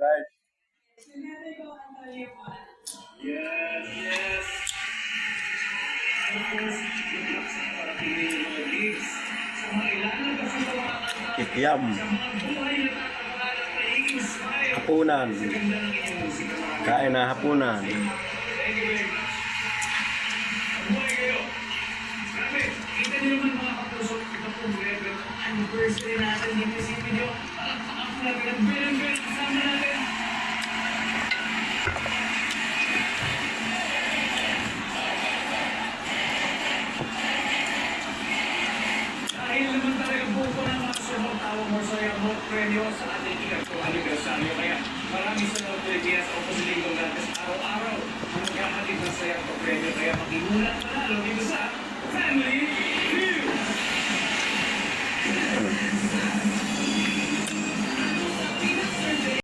guys. Yes, yes. Kikiam. Hapunan. Kain na hapunan. Kita niyo naman mga kapuso, ito pong anniversary natin dito sa video. Palakpakan natin ang bilang kasama natin. Dahil naman talaga buko ng mga sumagtawang masaya mo premyo sa ating ikatlong anibersaryo. Kaya maraming salamat Pilipinas o Posiling Dantes araw-araw ang magkakatid ng sayang premyo. Kaya makimulat na lalo dito sa Family